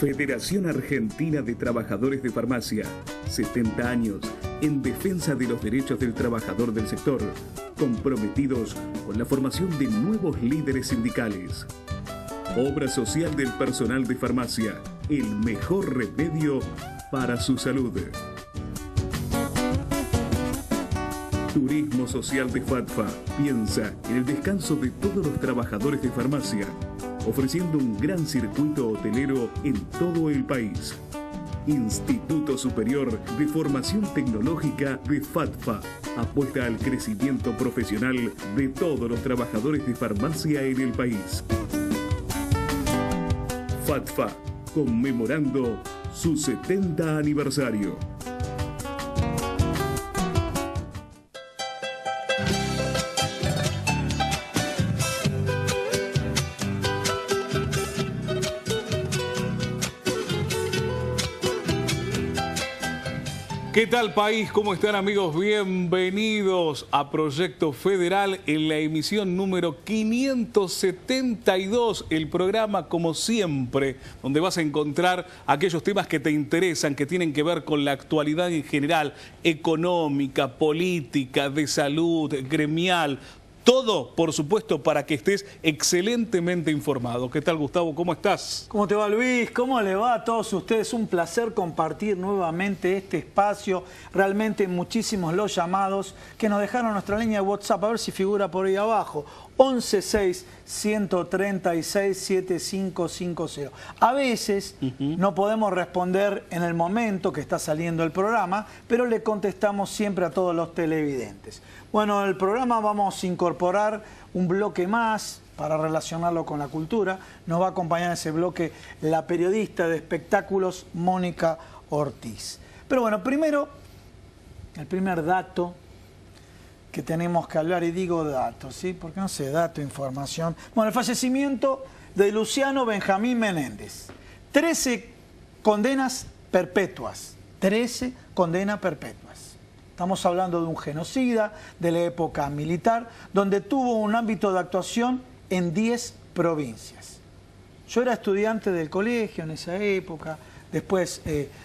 Federación Argentina de Trabajadores de Farmacia, 70 años en defensa de los derechos del trabajador del sector, comprometidos con la formación de nuevos líderes sindicales. Obra social del personal de farmacia, el mejor remedio para su salud. Turismo Social de FATFA piensa en el descanso de todos los trabajadores de farmacia, ofreciendo un gran circuito hotelero en todo el país. Instituto Superior de Formación Tecnológica de FATFA apuesta al crecimiento profesional de todos los trabajadores de farmacia en el país. FATFA, conmemorando su 70 aniversario. ¿Qué tal, país? ¿Cómo están, amigos? Bienvenidos a Proyecto Federal en la emisión número 572, el programa, como siempre, donde vas a encontrar aquellos temas que te interesan, que tienen que ver con la actualidad en general, económica, política, de salud, gremial. Todo, por supuesto, para que estés excelentemente informado. ¿Qué tal, Gustavo? ¿Cómo estás? ¿Cómo te va, Luis? ¿Cómo le va a todos ustedes? Un placer compartir nuevamente este espacio. Realmente muchísimos los llamados que nos dejaron nuestra línea de WhatsApp. A ver si figura por ahí abajo. 116-136-7550. A veces no podemos responder en el momento que está saliendo el programa, pero le contestamos siempre a todos los televidentes. Bueno, en el programa vamos a incorporar un bloque más para relacionarlo con la cultura. Nos va a acompañar en ese bloque la periodista de espectáculos Mónica Ortiz. Pero bueno, primero, el primer dato que tenemos que hablar, y digo datos, ¿sí? Porque no sé, dato, información. Bueno, el fallecimiento de Luciano Benjamín Menéndez. 13 condenas perpetuas. 13 condenas perpetuas. Estamos hablando de un genocida de la época militar, donde tuvo un ámbito de actuación en 10 provincias. Yo era estudiante del colegio en esa época, después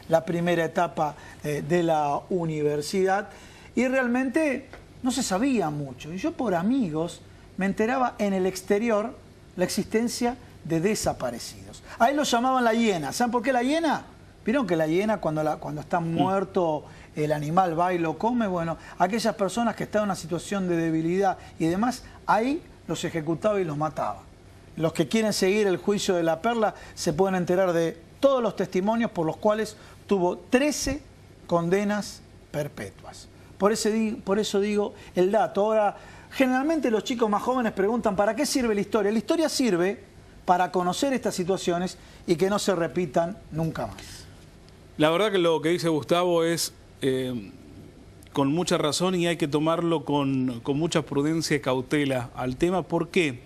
la primera etapa de la universidad, y realmente no se sabía mucho. Y yo por amigos me enteraba en el exterior la existencia de desaparecidos. Ahí lo llamaban la hiena. ¿Saben por qué la hiena? ¿Vieron que la hiena cuando está muerto el animal va y lo come? Bueno, aquellas personas que estaban en una situación de debilidad y demás, ahí los ejecutaba y los mataba. Los que quieren seguir el juicio de la Perla se pueden enterar de todos los testimonios por los cuales tuvo 13 condenas perpetuas. Por eso digo el dato. Ahora, generalmente los chicos más jóvenes preguntan ¿para qué sirve la historia? La historia sirve para conocer estas situaciones y que no se repitan nunca más. La verdad que lo que dice Gustavo es con mucha razón, y hay que tomarlo con mucha prudencia y cautela al tema. ¿Por qué?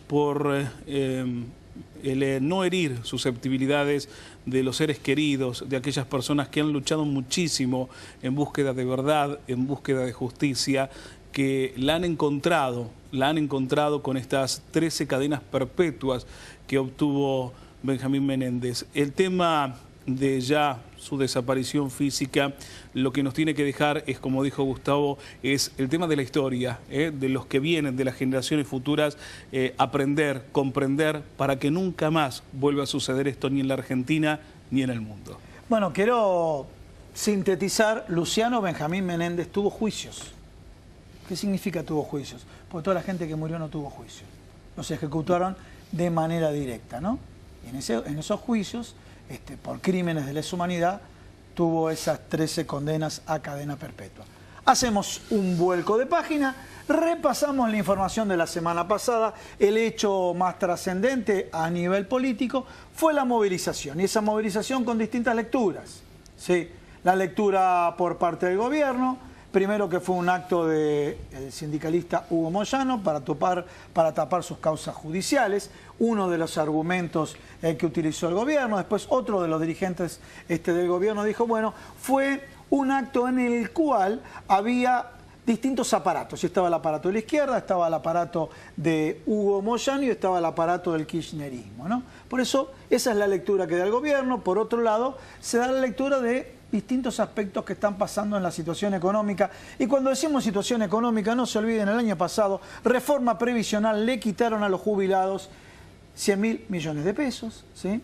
Por el no herir susceptibilidades de los seres queridos, de aquellas personas que han luchado muchísimo en búsqueda de verdad, en búsqueda de justicia, que la han encontrado con estas 13 cadenas perpetuas que obtuvo Benjamín Menéndez. El tema de ya su desaparición física, lo que nos tiene que dejar es, como dijo Gustavo, es el tema de la historia, de los que vienen, de las generaciones futuras, aprender, comprender, para que nunca más vuelva a suceder esto ni en la Argentina ni en el mundo. Bueno, quiero sintetizar. Luciano Benjamín Menéndez tuvo juicios. ¿Qué significa tuvo juicios? Porque toda la gente que murió no tuvo juicio. Los ejecutaron de manera directa, ¿no? Y en esos juicios, por crímenes de lesa humanidad, tuvo esas 13 condenas a cadena perpetua. Hacemos un vuelco de página, repasamos la información de la semana pasada. El hecho más trascendente a nivel político fue la movilización, y esa movilización con distintas lecturas. ¿Sí? La lectura por parte del gobierno, primero que fue un acto del sindicalista Hugo Moyano para tapar sus causas judiciales, uno de los argumentos que utilizó el gobierno. Después otro de los dirigentes del gobierno dijo, bueno, fue un acto en el cual había distintos aparatos. Estaba el aparato de la izquierda, estaba el aparato de Hugo Moyano y estaba el aparato del kirchnerismo, ¿no? Por eso, esa es la lectura que da el gobierno. Por otro lado, se da la lectura de distintos aspectos que están pasando en la situación económica. Y cuando decimos situación económica, no se olviden, el año pasado, reforma previsional, le quitaron a los jubilados 100.000 millones de pesos, ¿sí?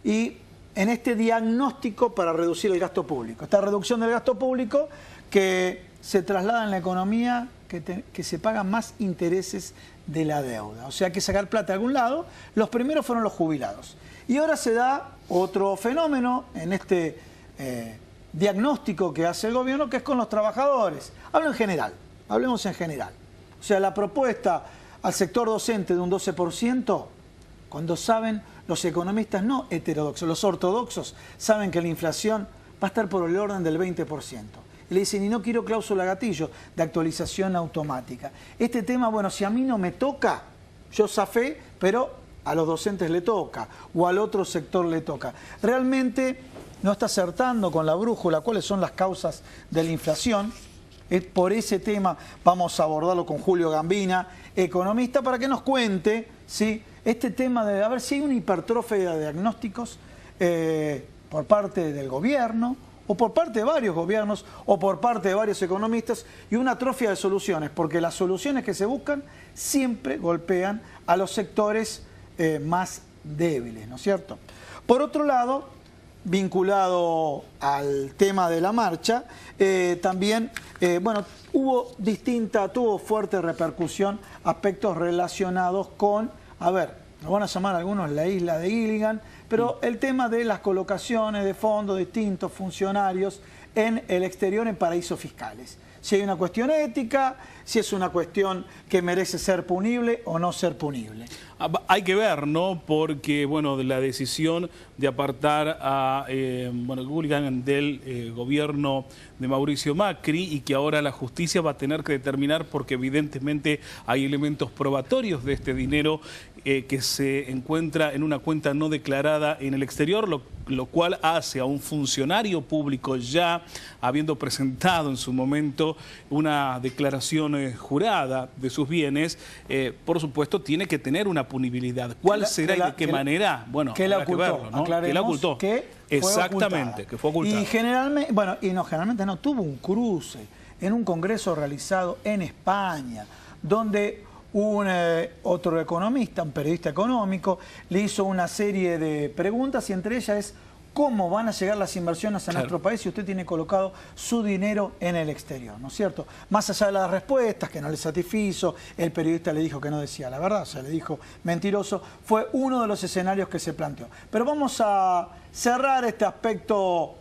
Y en este diagnóstico para reducir el gasto público, esta reducción del gasto público que se traslada en la economía, que se pagan más intereses de la deuda. O sea, hay que sacar plata de algún lado. Los primeros fueron los jubilados. Y ahora se da otro fenómeno en este diagnóstico que hace el gobierno, que es con los trabajadores. Hablo en general, hablemos en general. O sea, la propuesta al sector docente de un 12%, cuando saben los economistas no heterodoxos, los ortodoxos, saben que la inflación va a estar por el orden del 20%. Y le dicen, y no quiero cláusula gatillo de actualización automática. Este tema, bueno, si a mí no me toca, yo zafé, pero a los docentes le toca, o al otro sector le toca. Realmente no está acertando con la brújula cuáles son las causas de la inflación. Por ese tema vamos a abordarlo con Julio Gambina, economista, para que nos cuente, ¿sí?, este tema de a ver si hay una hipertrofia de diagnósticos por parte del gobierno, o por parte de varios gobiernos, o por parte de varios economistas, y una atrofia de soluciones, porque las soluciones que se buscan siempre golpean a los sectores más débiles, ¿no es cierto? Por otro lado, vinculado al tema de la marcha, también, bueno, tuvo fuerte repercusión aspectos relacionados con, a ver, nos van a llamar algunos la isla de Gilligan, pero el tema de las colocaciones de fondos de distintos funcionarios en el exterior en paraísos fiscales. Si hay una cuestión ética, si es una cuestión que merece ser punible o no ser punible. Hay que ver, ¿no? Porque, bueno, de la decisión de apartar a Gilligan del gobierno de Mauricio Macri, y que ahora la justicia va a tener que determinar, porque evidentemente hay elementos probatorios de este dinero que se encuentra en una cuenta no declarada en el exterior, lo cual hace a un funcionario público, ya habiendo presentado en su momento una declaración jurada de sus bienes, por supuesto tiene que tener una punibilidad. ¿Cuál será y de qué manera? Bueno, que la ocultó, que verlo, ¿no? Que la ocultó. Exactamente, que fue ocultada. Y generalmente, generalmente no, tuvo un cruce en un congreso realizado en España, donde otro economista, un periodista económico, le hizo una serie de preguntas, y entre ellas es cómo van a llegar las inversiones a nuestro país si usted tiene colocado su dinero en el exterior, ¿no es cierto? Más allá de las respuestas que no le satisfizo, el periodista le dijo que no decía la verdad, o sea, le dijo mentiroso, fue uno de los escenarios que se planteó. Pero vamos a cerrar este aspecto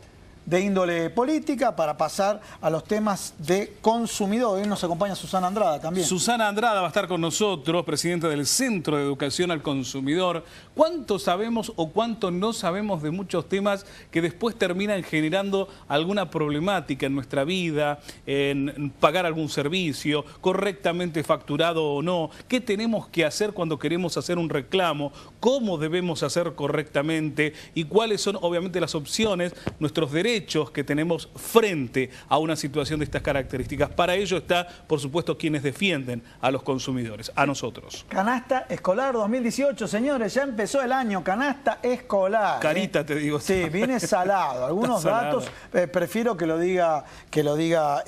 de índole política para pasar a los temas de consumidor. Hoy nos acompaña Susana Andrada también. Susana Andrada va a estar con nosotros, presidenta del Centro de Educación al Consumidor. ¿Cuánto sabemos o cuánto no sabemos de muchos temas que después terminan generando alguna problemática en nuestra vida, en pagar algún servicio, correctamente facturado o no? ¿Qué tenemos que hacer cuando queremos hacer un reclamo? ¿Cómo debemos hacer correctamente? ¿Y cuáles son, obviamente, las opciones, nuestros derechos que tenemos frente a una situación de estas características? Para ello está, por supuesto, quienes defienden a los consumidores, a nosotros. Canasta Escolar 2018, señores, ya empezó el año, canasta escolar. Carita, te digo. Sí, viene salado. Algunos datos, prefiero que lo diga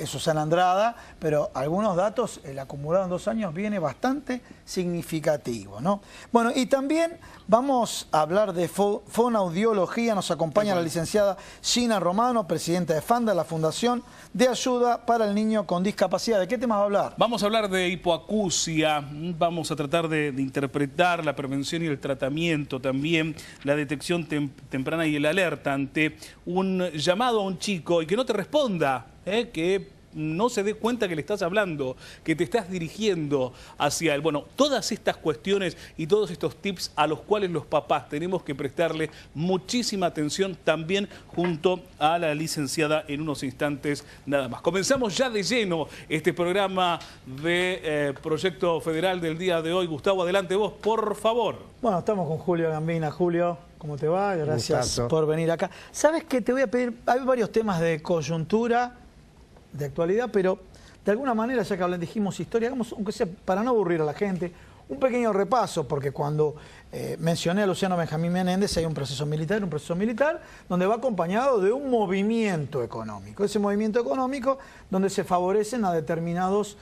Susana Andrada, pero algunos datos, el acumulado en 2 años viene bastante significativo, ¿no? Bueno, y también vamos a hablar de fonoaudiología. Nos acompaña la licenciada Gina Romano, presidenta de FANDA, la Fundación de Ayuda para el Niño con Discapacidad. ¿De qué tema va a hablar? Vamos a hablar de hipoacusia, vamos a tratar de interpretar la prevención y el tratamiento, también la detección temprana y el alerta ante un llamado a un chico y que no te responda, que no se dé cuenta que le estás hablando, que te estás dirigiendo hacia él. Bueno, todas estas cuestiones y todos estos tips a los cuales los papás tenemos que prestarle muchísima atención, también junto a la licenciada en unos instantes nada más. Comenzamos ya de lleno este programa de Proyecto Federal del día de hoy. Gustavo, adelante vos, por favor. Bueno, estamos con Julio Gambina. Julio, ¿cómo te va? Gracias por venir acá. ¿Sabes qué? Te voy a pedir, hay varios temas de coyuntura, de actualidad, pero de alguna manera, ya que dijimos historia, hagamos, aunque sea para no aburrir a la gente, un pequeño repaso, porque cuando mencioné a Luciano Benjamín Menéndez, hay un proceso militar donde va acompañado de un movimiento económico. Ese movimiento económico donde se favorecen a determinados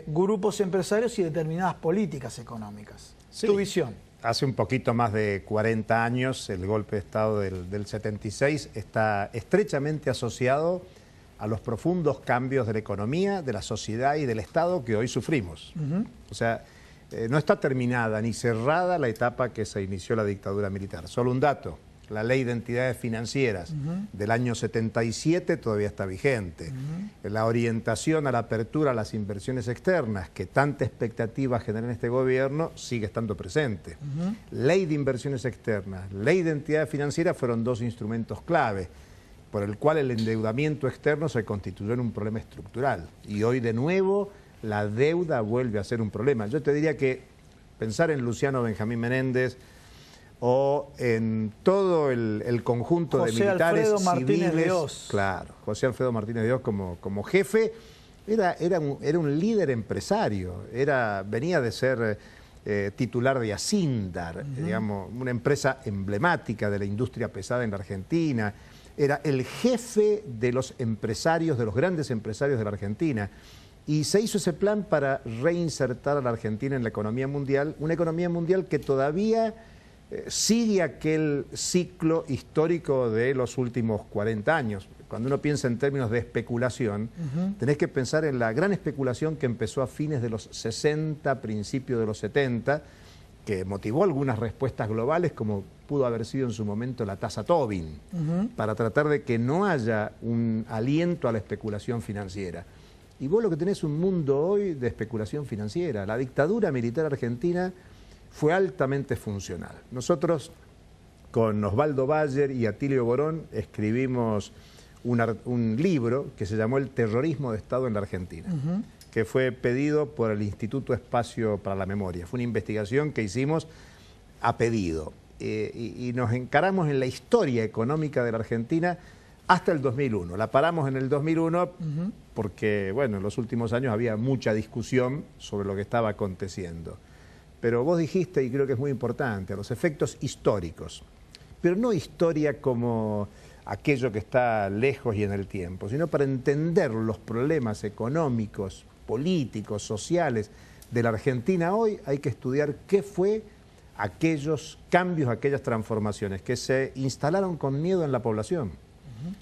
grupos empresarios y determinadas políticas económicas. Sí. Tu visión. Hace un poquito más de 40 años, el golpe de Estado del 76 está estrechamente asociado a los profundos cambios de la economía, de la sociedad y del Estado que hoy sufrimos. O sea, no está terminada ni cerrada la etapa que se inició la dictadura militar. Solo un dato, la Ley de Entidades Financieras del año 77 todavía está vigente. La orientación a la apertura a las inversiones externas, que tanta expectativa genera en este gobierno, sigue estando presente. Ley de Inversiones Externas, Ley de Entidades Financieras fueron dos instrumentos clave, por el cual el endeudamiento externo se constituyó en un problema estructural. Y hoy de nuevo la deuda vuelve a ser un problema. Yo te diría que pensar en Luciano Benjamín Menéndez o en todo el conjunto de militares José Alfredo Martínez de Hoz. Claro, José Alfredo Martínez de Hoz como jefe, era un líder empresario, venía de ser titular de Asindar, digamos, una empresa emblemática de la industria pesada en la Argentina. Era el jefe de los empresarios, de los grandes empresarios de la Argentina. Y se hizo ese plan para reinsertar a la Argentina en la economía mundial, una economía mundial que todavía sigue aquel ciclo histórico de los últimos 40 años. Cuando uno piensa en términos de especulación, tenés que pensar en la gran especulación que empezó a fines de los 60, principios de los 70, que motivó algunas respuestas globales, como pudo haber sido en su momento la tasa Tobin, para tratar de que no haya un aliento a la especulación financiera. Y vos lo que tenés es un mundo hoy de especulación financiera. La dictadura militar argentina fue altamente funcional. Nosotros, con Osvaldo Bayer y Atilio Borón, escribimos un libro que se llamó El terrorismo de Estado en la Argentina, que fue pedido por el Instituto Espacio para la Memoria. Fue una investigación que hicimos a pedido. Y nos encaramos en la historia económica de la Argentina hasta el 2001. La paramos en el 2001 porque, bueno, en los últimos años había mucha discusión sobre lo que estaba aconteciendo. Pero vos dijiste, y creo que es muy importante, los efectos históricos. Pero no historia como aquello que está lejos y en el tiempo, sino para entender los problemas económicos, políticos, sociales de la Argentina hoy, hay que estudiar qué fue aquellos cambios, aquellas transformaciones que se instalaron con miedo en la población.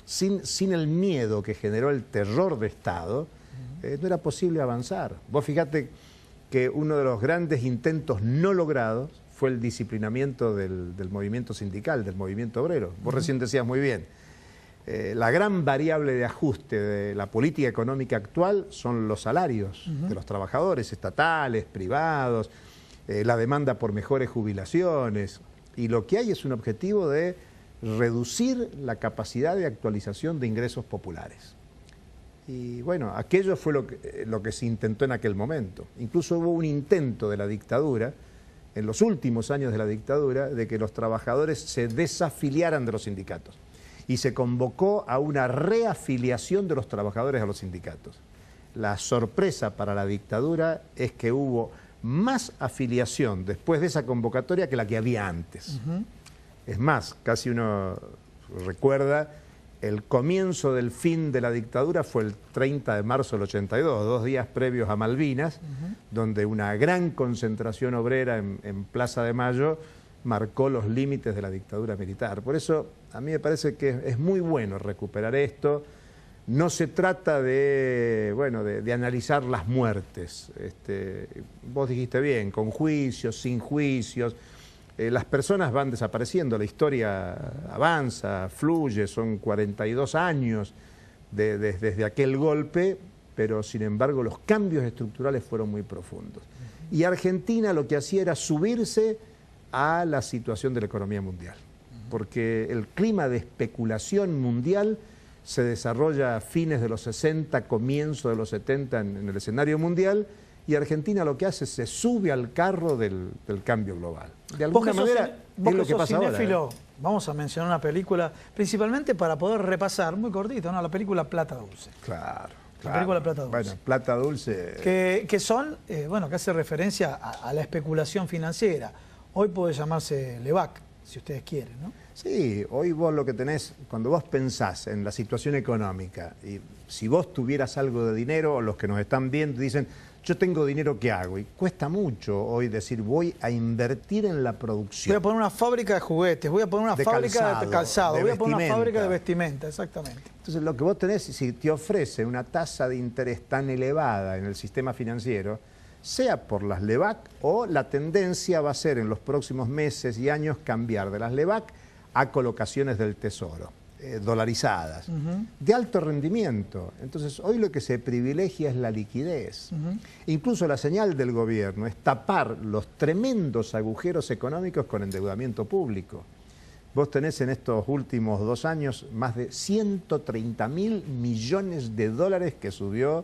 Sin el miedo que generó el terror de Estado, no era posible avanzar. Vos fíjate que uno de los grandes intentos no logrados fue el disciplinamiento del movimiento sindical, del movimiento obrero. Vos recién decías muy bien, la gran variable de ajuste de la política económica actual son los salarios de los trabajadores estatales, privados, la demanda por mejores jubilaciones. Y lo que hay es un objetivo de reducir la capacidad de actualización de ingresos populares. Y bueno, aquello fue lo que se intentó en aquel momento. Incluso hubo un intento de la dictadura, en los últimos años de la dictadura, de que los trabajadores se desafiliaran de los sindicatos. Y se convocó a una reafiliación de los trabajadores a los sindicatos. La sorpresa para la dictadura es que hubo más afiliación después de esa convocatoria que la que había antes. Es más, casi uno recuerda, el comienzo del fin de la dictadura fue el 30 de marzo del 82, 2 días previos a Malvinas, donde una gran concentración obrera en Plaza de Mayo marcó los límites de la dictadura militar. Por eso a mí me parece que es muy bueno recuperar esto. No se trata de analizar las muertes. Vos dijiste bien, con juicios, sin juicios. Las personas van desapareciendo, la historia avanza, fluye, son 42 años desde aquel golpe, pero sin embargo los cambios estructurales fueron muy profundos. Y Argentina lo que hacía era subirse a la situación de la economía mundial, porque el clima de especulación mundial se desarrolla a fines de los 60, comienzo de los 70 en el escenario mundial, y Argentina lo que hace es se sube al carro del cambio global. De alguna manera es lo que pasa ahora. Vamos a mencionar una película, principalmente para poder repasar, muy cortito, ¿no? La película Plata Dulce. Claro. La película Plata Dulce. Bueno, Plata Dulce. Que son, bueno, que hace referencia a la especulación financiera. Hoy puede llamarse LEVAC, si ustedes quieren, ¿no? Sí, hoy vos lo que tenés, cuando vos pensás en la situación económica, y si vos tuvieras algo de dinero, o los que nos están viendo dicen, yo tengo dinero, ¿qué hago? Y cuesta mucho hoy decir, voy a invertir en la producción. Voy a poner una fábrica de juguetes, voy a poner una fábrica de calzado, voy a poner una fábrica de vestimenta, exactamente. Entonces lo que vos tenés, si te ofrece una tasa de interés tan elevada en el sistema financiero, sea por las LEVAC o la tendencia va a ser en los próximos meses y años cambiar de las LEVAC a colocaciones del Tesoro, dolarizadas, de alto rendimiento. Entonces, hoy lo que se privilegia es la liquidez. Incluso la señal del gobierno es tapar los tremendos agujeros económicos con endeudamiento público. Vos tenés en estos últimos 2 años más de 130.000 millones de dólares que subió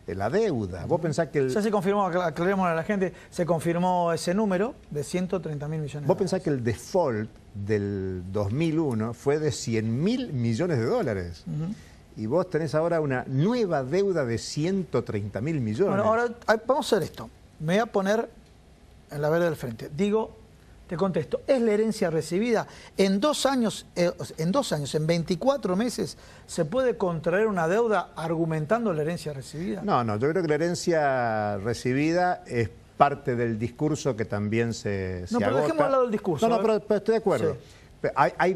la deuda. Vos pensás que ya se confirmó, aclaremos a la gente, se confirmó ese número de 130.000 millones. Vos pensás que el default del 2001 fue de 100.000 millones de dólares. Y vos tenés ahora una nueva deuda de 130.000 millones. Bueno, ahora vamos a hacer esto. Me voy a poner en la vereda del frente. Digo, te contesto, ¿es la herencia recibida? En 2 años, en 24 meses, ¿se puede contraer una deuda argumentando la herencia recibida? No, yo creo que la herencia recibida es parte del discurso que también se pero agota. dejemos al lado el discurso. No, pero estoy de acuerdo. Sí.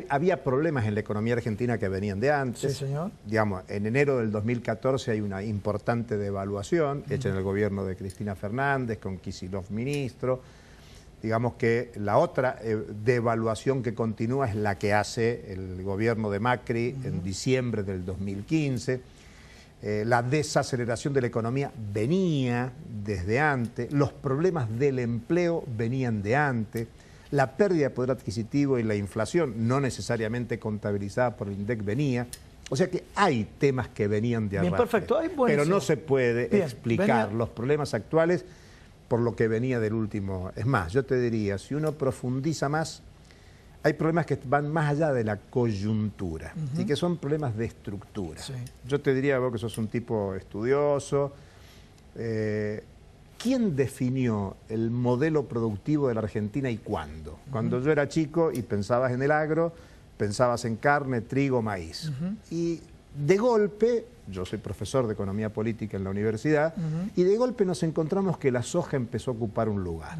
Había problemas en la economía argentina que venían de antes. Sí, señor. Digamos, en enero del 2014 hay una importante devaluación hecha en el gobierno de Cristina Fernández, con Kicillof ministro. Digamos que la otra devaluación que continúa es la que hace el gobierno de Macri en diciembre del 2015. La desaceleración de la economía venía desde antes, los problemas del empleo venían de antes, la pérdida de poder adquisitivo y la inflación, no necesariamente contabilizada por el INDEC, venía. O sea que hay temas que venían de arrastre. Bien, perfecto. Pero no se puede explicar los problemas actuales por lo que venía del último. Es más, yo te diría, si uno profundiza más, hay problemas que van más allá de la coyuntura y que son problemas de estructura. Sí. Yo te diría, vos que sos un tipo estudioso, ¿quién definió el modelo productivo de la Argentina y cuándo? Cuando yo era chico y pensabas en el agro, pensabas en carne, trigo, maíz. Y de golpe, yo soy profesor de economía política en la universidad, y de golpe nos encontramos que la soja empezó a ocupar un lugar.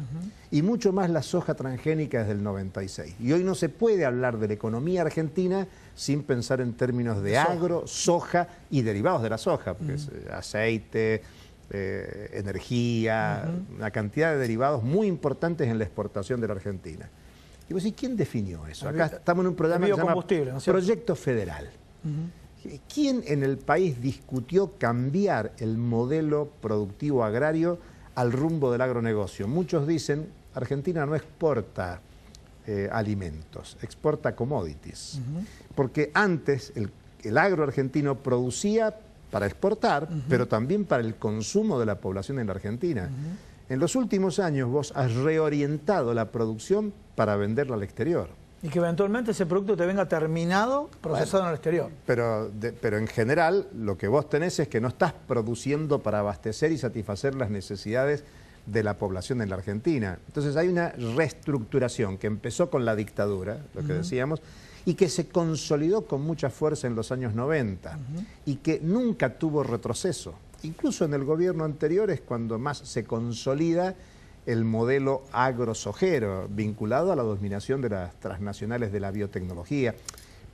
Y mucho más la soja transgénica desde el 96. Y hoy no se puede hablar de la economía argentina sin pensar en términos de agro, soja y derivados de la soja, porque es aceite, energía, una cantidad de derivados muy importantes en la exportación de la Argentina. Y vos decís, ¿quién definió eso? Acá estamos en un programa que se llama Proyecto Federal. ¿Quién en el país discutió cambiar el modelo productivo agrario al rumbo del agronegocio? Muchos dicen, Argentina no exporta alimentos, exporta commodities. Porque antes el agro argentino producía para exportar, pero también para el consumo de la población en la Argentina. En los últimos años vos has reorientado la producción para venderla al exterior. Y que eventualmente ese producto te venga terminado, procesado en el exterior. Pero en general lo que vos tenés es que no estás produciendo para abastecer y satisfacer las necesidades de la población en la Argentina. Entonces hay una reestructuración que empezó con la dictadura, lo que decíamos, y que se consolidó con mucha fuerza en los años 90 y que nunca tuvo retroceso. Incluso en el gobierno anterior es cuando más se consolida el modelo agrosojero vinculado a la dominación de las transnacionales de la biotecnología.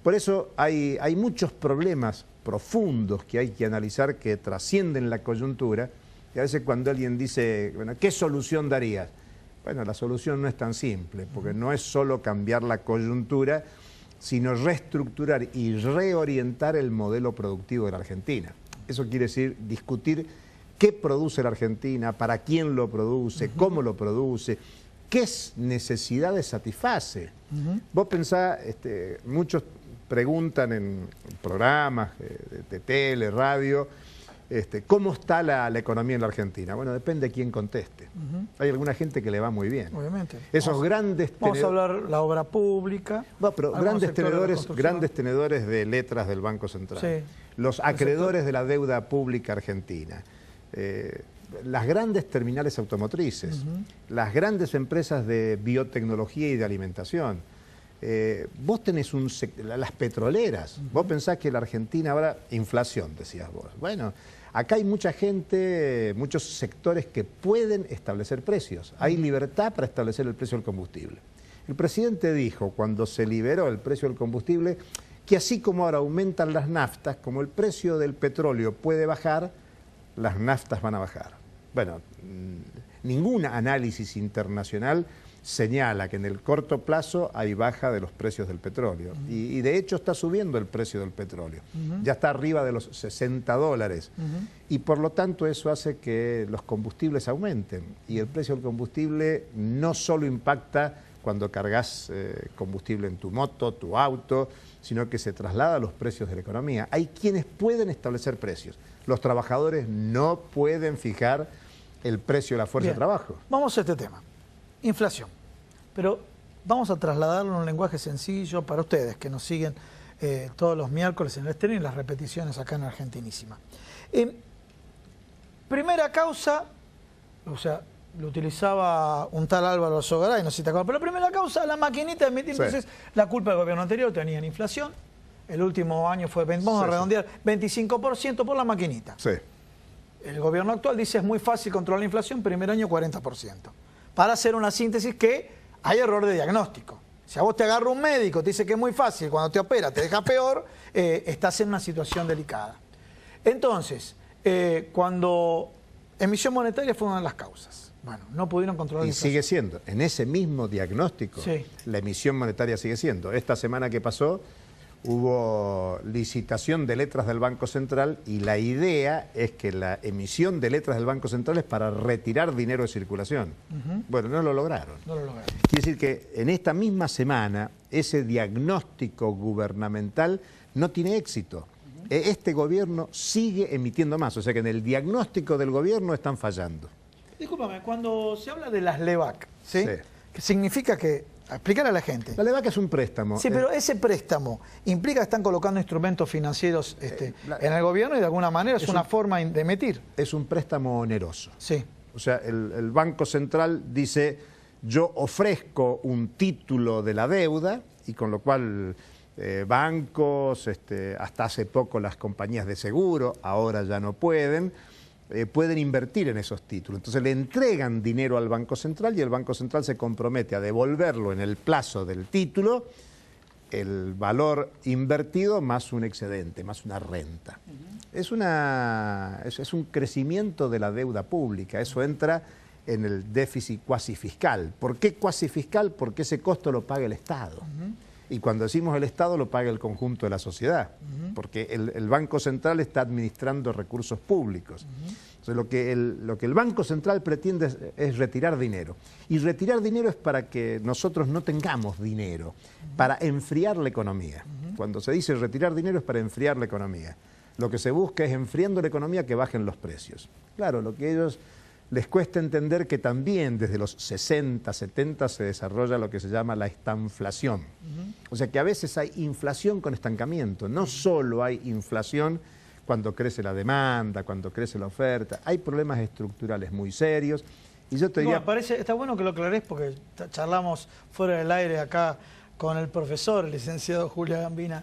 Por eso hay muchos problemas profundos que hay que analizar que trascienden la coyuntura y a veces cuando alguien dice, bueno, ¿qué solución darías? Bueno, la solución no es tan simple porque no es solo cambiar la coyuntura, sino reestructurar y reorientar el modelo productivo de la Argentina. Eso quiere decir discutir qué produce la Argentina, para quién lo produce, cómo lo produce, qué necesidades satisface. Vos pensás, muchos preguntan en programas de tele, radio, ¿cómo está la economía en la Argentina? Bueno, depende de quién conteste. Hay alguna gente que le va muy bien. Obviamente. Esos vamos a hablar la obra pública. No, pero grandes tenedores de letras del Banco Central. Sí. los acreedores de la deuda pública argentina, las grandes terminales automotrices, las grandes empresas de biotecnología y de alimentación. Vos tenés las petroleras. Vos pensás que la Argentina ahora, inflación, decías vos. Bueno, acá hay mucha gente, muchos sectores que pueden establecer precios. Hay libertad para establecer el precio del combustible. El presidente dijo, cuando se liberó el precio del combustible, que así como ahora aumentan las naftas, como el precio del petróleo puede bajar, las naftas van a bajar. Bueno, ningún análisis internacional señala que en el corto plazo hay baja de los precios del petróleo. Y de hecho está subiendo el precio del petróleo. Ya está arriba de los $60. Y por lo tanto eso hace que los combustibles aumenten. Y el precio del combustible no solo impacta cuando cargas combustible en tu moto, tu auto, sino que se traslada a los precios de la economía. Hay quienes pueden establecer precios. Los trabajadores no pueden fijar el precio de la fuerza de trabajo. Vamos a este tema. Inflación. Pero vamos a trasladarlo en un lenguaje sencillo para ustedes que nos siguen todos los miércoles en el estreno y las repeticiones acá en Argentinísima. Primera causa, o sea, lo utilizaba un tal Álvaro Sogaray, no sé si te acuerdas, pero la primera causa, la maquinita de emitir. Entonces, la culpa del gobierno anterior tenía en inflación. El último año fue, vamos a redondear, 25% por la maquinita. Sí. El gobierno actual dice es muy fácil controlar la inflación, primer año 40%. Para hacer una síntesis que hay error de diagnóstico. Si a vos te agarra un médico, te dice que es muy fácil, cuando te opera te deja peor, estás en una situación delicada. Entonces, cuando emisión monetaria fue una de las causas. Bueno, no pudieron controlar la inflación. Y sigue siendo, en ese mismo diagnóstico, la emisión monetaria sigue siendo. Esta semana que pasó hubo licitación de letras del Banco Central y la idea es que la emisión de letras del Banco Central es para retirar dinero de circulación. Bueno, no lo lograron. No lo lograron. Quiere decir que en esta misma semana ese diagnóstico gubernamental no tiene éxito. Este gobierno sigue emitiendo más, o sea que en el diagnóstico del gobierno están fallando. Discúlpame, cuando se habla de las LEVAC, ¿sí? ¿Qué significa que...? Explicar a la gente. La LEVAC es un préstamo. Sí, pero ese préstamo implica que están colocando instrumentos financieros en el gobierno y de alguna manera es una forma de emitir. Es un préstamo oneroso. Sí. O sea, el Banco Central dice, yo ofrezco un título de la deuda y con lo cual bancos, hasta hace poco las compañías de seguro, ahora ya no pueden invertir en esos títulos. Entonces le entregan dinero al Banco Central y el Banco Central se compromete a devolverlo en el plazo del título, el valor invertido más un excedente, más una renta. Es un crecimiento de la deuda pública, eso entra en el déficit cuasi fiscal. ¿Por qué cuasi fiscal? Porque ese costo lo paga el Estado. Y cuando decimos el Estado lo paga el conjunto de la sociedad, porque el Banco Central está administrando recursos públicos. Entonces lo que el Banco Central pretende es retirar dinero. Y retirar dinero es para que nosotros no tengamos dinero, para enfriar la economía. Cuando se dice retirar dinero es para enfriar la economía. Lo que se busca es, enfriando la economía, que bajen los precios. Claro, lo que ellos les cuesta entender que también desde los 60, 70 se desarrolla lo que se llama la estanflación. O sea que a veces hay inflación con estancamiento, no solo hay inflación cuando crece la demanda, cuando crece la oferta, hay problemas estructurales muy serios. Y yo te diría... No, está bueno que lo aclarés porque charlamos fuera del aire acá con el profesor, el licenciado Julio Gambina.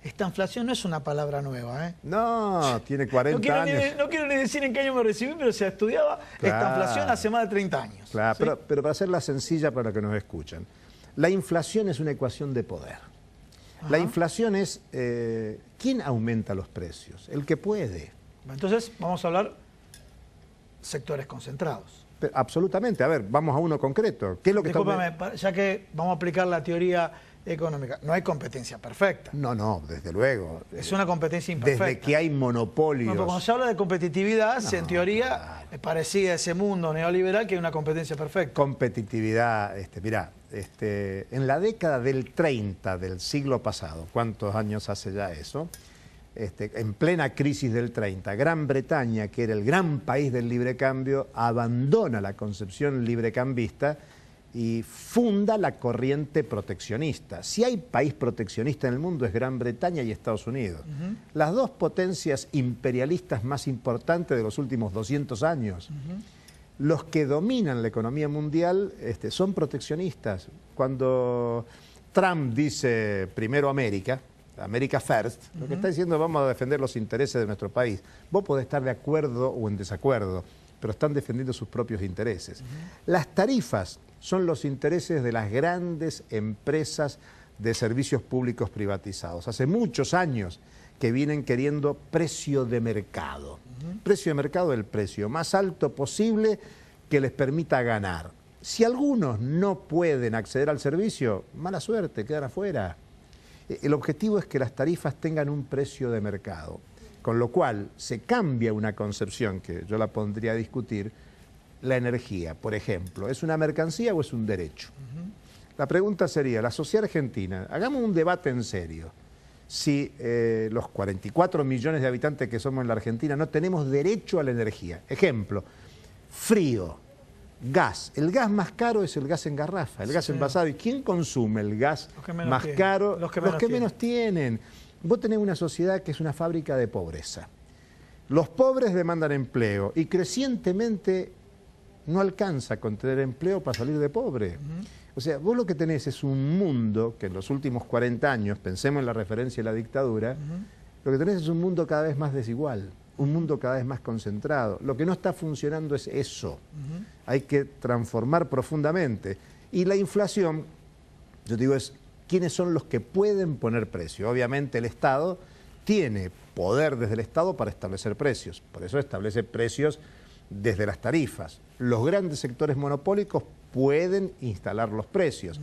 Estanflación no es una palabra nueva, ¿eh? No, tiene 40 años. No quiero ni decir en qué año me recibí, pero se estudiaba estanflación hace más de 30 años. Claro, ¿sí? pero para hacerla sencilla para los que nos escuchan. La inflación es una ecuación de poder. La inflación es ¿quién aumenta los precios? El que puede. Entonces, vamos a hablar sectores concentrados. Pero, absolutamente. A ver, vamos a uno concreto. ¿Qué es lo que Discúlpame, ya que vamos a aplicar la teoría económica. No hay competencia perfecta. No, desde luego. Es una competencia imperfecta. Desde que hay monopolios. No, cuando se habla de competitividad, en teoría, parecía ese mundo neoliberal que hay una competencia perfecta. Competitividad, mirá, en la década del 30 del siglo pasado, ¿cuántos años hace ya eso? En plena crisis del 30, Gran Bretaña, que era el gran país del libre cambio, abandona la concepción librecambista y funda la corriente proteccionista. Si hay país proteccionista en el mundo es Gran Bretaña y Estados Unidos. Las dos potencias imperialistas más importantes de los últimos 200 años. Los que dominan la economía mundial son proteccionistas. Cuando Trump dice primero América, America First, lo que está diciendo vamos a defender los intereses de nuestro país. Vos podés estar de acuerdo o en desacuerdo, pero están defendiendo sus propios intereses. Las tarifas son los intereses de las grandes empresas de servicios públicos privatizados. Hace muchos años que vienen queriendo precio de mercado. Precio de mercado, el precio más alto posible que les permita ganar. Si algunos no pueden acceder al servicio, mala suerte, quedan afuera. El objetivo es que las tarifas tengan un precio de mercado, con lo cual se cambia una concepción que yo la pondría a discutir. La energía, por ejemplo, ¿es una mercancía o es un derecho? La pregunta sería, la sociedad argentina, hagamos un debate en serio. Si los 44 millones de habitantes que somos en la Argentina no tenemos derecho a la energía. Ejemplo, frío, gas. El gas más caro es el gas en garrafa, el gas envasado. ¿Y quién consume el gas más caro? Los que menos tienen. Vos tenés una sociedad que es una fábrica de pobreza. Los pobres demandan empleo y crecientemente no alcanza con tener empleo para salir de pobre. O sea, vos lo que tenés es un mundo que en los últimos 40 años, pensemos en la referencia de la dictadura, lo que tenés es un mundo cada vez más desigual, un mundo cada vez más concentrado. Lo que no está funcionando es eso. Hay que transformar profundamente. Y la inflación, yo digo, es quiénes son los que pueden poner precio. Obviamente el Estado tiene poder desde el Estado para establecer precios. Por eso establece precios desde las tarifas. Los grandes sectores monopólicos pueden instalar los precios.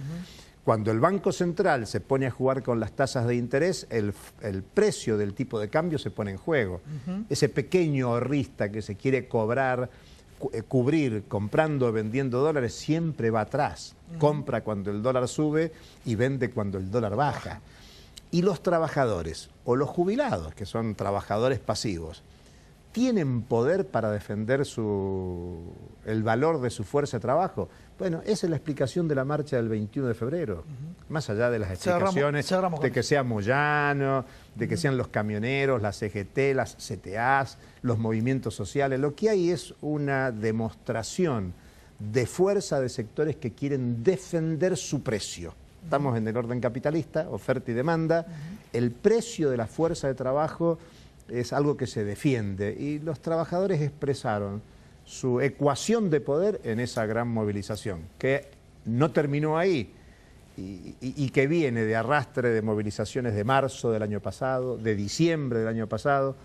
Cuando el Banco Central se pone a jugar con las tasas de interés, el precio del tipo de cambio se pone en juego. Ese pequeño ahorrista que se quiere cubrir comprando o vendiendo dólares siempre va atrás. Compra cuando el dólar sube y vende cuando el dólar baja. Y los trabajadores o los jubilados, que son trabajadores pasivos, ¿tienen poder para defender el valor de su fuerza de trabajo? Bueno, esa es la explicación de la marcha del 21 de febrero. Más allá de las explicaciones de que sea Moyano, de que sean los camioneros, las CGT, las CTAs, los movimientos sociales. Lo que hay es una demostración de fuerza de sectores que quieren defender su precio. Estamos en el orden capitalista, oferta y demanda. El precio de la fuerza de trabajo es algo que se defiende y los trabajadores expresaron su ecuación de poder en esa gran movilización, que no terminó ahí y que viene de arrastre de movilizaciones de marzo del año pasado, de diciembre del año pasado,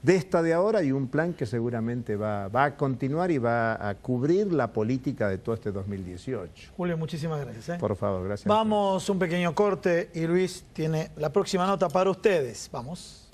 de esta de ahora y un plan que seguramente va a continuar y va a cubrir la política de todo este 2018. Julio, muchísimas gracias. Por favor, gracias. Vamos un pequeño corte y Luis tiene la próxima nota para ustedes. Vamos.